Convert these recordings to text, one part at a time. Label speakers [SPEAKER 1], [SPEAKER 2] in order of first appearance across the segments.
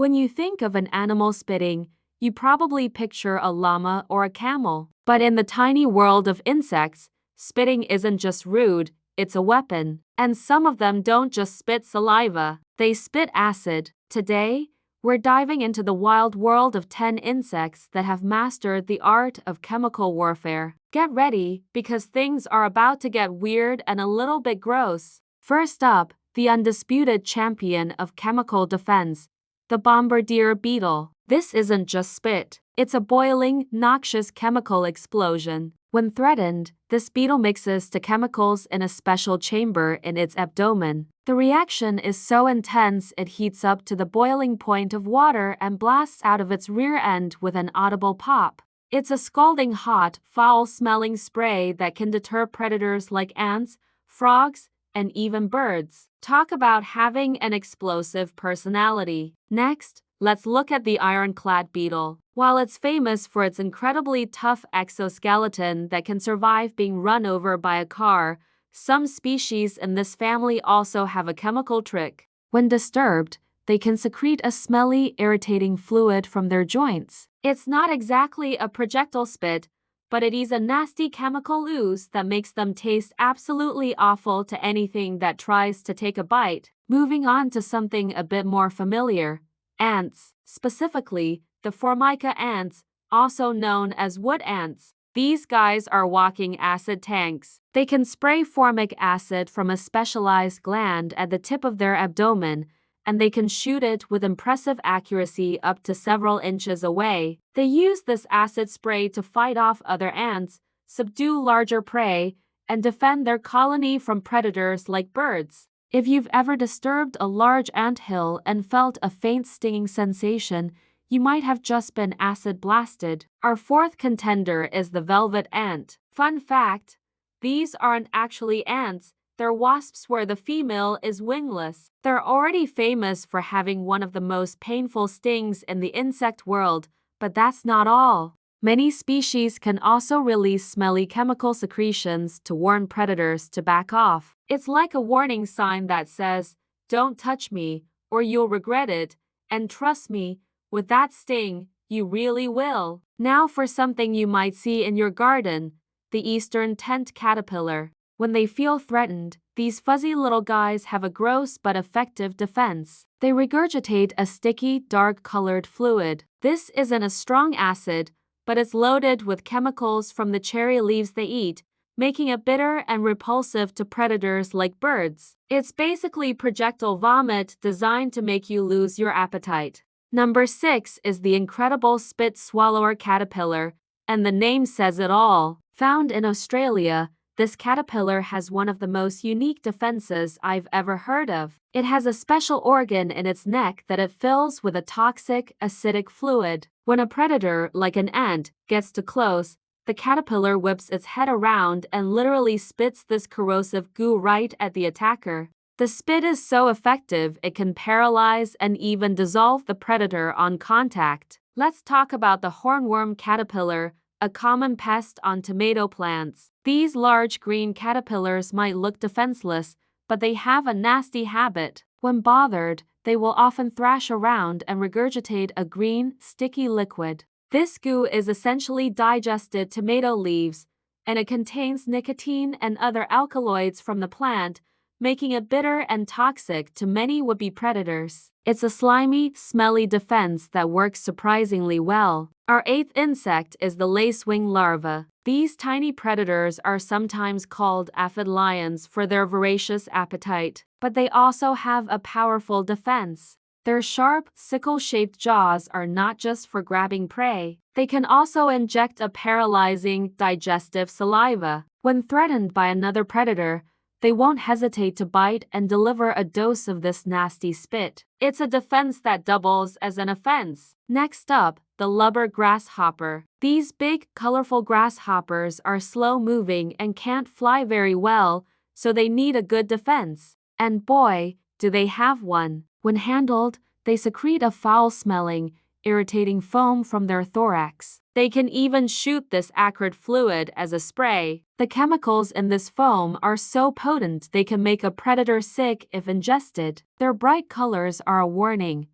[SPEAKER 1] When you think of an animal spitting, you probably picture a llama or a camel. But in the tiny world of insects, spitting isn't just rude, it's a weapon. And some of them don't just spit saliva, they spit acid. Today, we're diving into the wild world of 10 insects that have mastered the art of chemical warfare. Get ready, because things are about to get weird and a little bit gross. First up, the undisputed champion of chemical defense, the Bombardier beetle. This isn't just spit, it's a boiling, noxious chemical explosion. When threatened, this beetle mixes the chemicals in a special chamber in its abdomen. The reaction is so intense it heats up to the boiling point of water and blasts out of its rear end with an audible pop. It's a scalding hot, foul-smelling spray that can deter predators like ants, frogs, and even birds. Talk about having an explosive personality. Next, let's look at the ironclad beetle. While it's famous for its incredibly tough exoskeleton that can survive being run over by a car, some species in this family also have a chemical trick. When disturbed, they can secrete a smelly, irritating fluid from their joints. It's not exactly a projectile spit, but it is a nasty chemical ooze that makes them taste absolutely awful to anything that tries to take a bite. Moving on to something a bit more familiar, ants. Specifically, the Formica ants, also known as wood ants. These guys are walking acid tanks. They can spray formic acid from a specialized gland at the tip of their abdomen, and they can shoot it with impressive accuracy up to several inches away. They use this acid spray to fight off other ants, subdue larger prey, and defend their colony from predators like birds. If you've ever disturbed a large anthill and felt a faint stinging sensation, you might have just been acid blasted. Our fourth contender is the velvet ant. Fun fact, these aren't actually ants, they're wasps where the female is wingless. They're already famous for having one of the most painful stings in the insect world, but that's not all. Many species can also release smelly chemical secretions to warn predators to back off. It's like a warning sign that says, "Don't touch me, or you'll regret it, and trust me, with that sting, you really will." Now for something you might see in your garden, the eastern tent caterpillar. When they feel threatened, these fuzzy little guys have a gross but effective defense. They regurgitate a sticky, dark-colored fluid. This isn't a strong acid, but it's loaded with chemicals from the cherry leaves they eat, making it bitter and repulsive to predators like birds. It's basically projectile vomit designed to make you lose your appetite. Number 6 is the incredible spit swallower caterpillar, and the name says it all. Found in Australia, this caterpillar has one of the most unique defenses I've ever heard of. It has a special organ in its neck that it fills with a toxic, acidic fluid. When a predator, like an ant, gets too close, the caterpillar whips its head around and literally spits this corrosive goo right at the attacker. The spit is so effective it can paralyze and even dissolve the predator on contact. Let's talk about the hornworm caterpillar, a common pest on tomato plants. These large green caterpillars might look defenseless, but they have a nasty habit. When bothered, they will often thrash around and regurgitate a green, sticky liquid. This goo is essentially digested tomato leaves, and it contains nicotine and other alkaloids from the plant, making it bitter and toxic to many would-be predators. It's a slimy, smelly defense that works surprisingly well. Our 8th insect is the lacewing larva. These tiny predators are sometimes called aphid lions for their voracious appetite, but they also have a powerful defense. Their sharp, sickle-shaped jaws are not just for grabbing prey. They can also inject a paralyzing, digestive saliva. When threatened by another predator, they won't hesitate to bite and deliver a dose of this nasty spit. It's a defense that doubles as an offense. Next up, the lubber grasshopper. These big, colorful grasshoppers are slow-moving and can't fly very well, so they need a good defense. And boy, do they have one. When handled, they secrete a foul-smelling, irritating foam from their thorax. They can even shoot this acrid fluid as a spray. The chemicals in this foam are so potent they can make a predator sick if ingested. Their bright colors are a warning.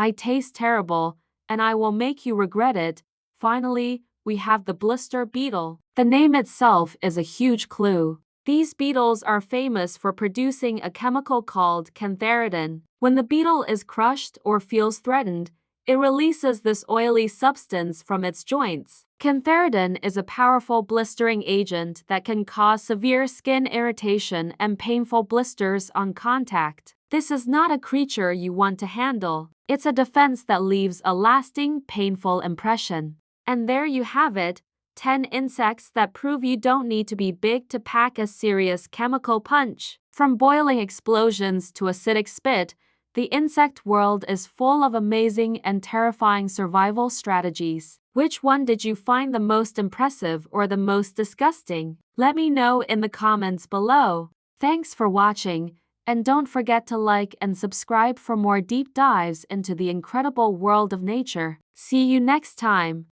[SPEAKER 1] I taste terrible, and I will make you regret it. Finally, we have the blister beetle. The name itself is a huge clue. These beetles are famous for producing a chemical called cantharidin. When the beetle is crushed or feels threatened, it releases this oily substance from its joints. Cantharidin is a powerful blistering agent that can cause severe skin irritation and painful blisters on contact. This is not a creature you want to handle. It's a defense that leaves a lasting, painful impression. And there you have it, 10 insects that prove you don't need to be big to pack a serious chemical punch. From boiling explosions to acidic spit, the insect world is full of amazing and terrifying survival strategies. Which one did you find the most impressive or the most disgusting? Let me know in the comments below. Thanks for watching, and don't forget to like and subscribe for more deep dives into the incredible world of nature. See you next time.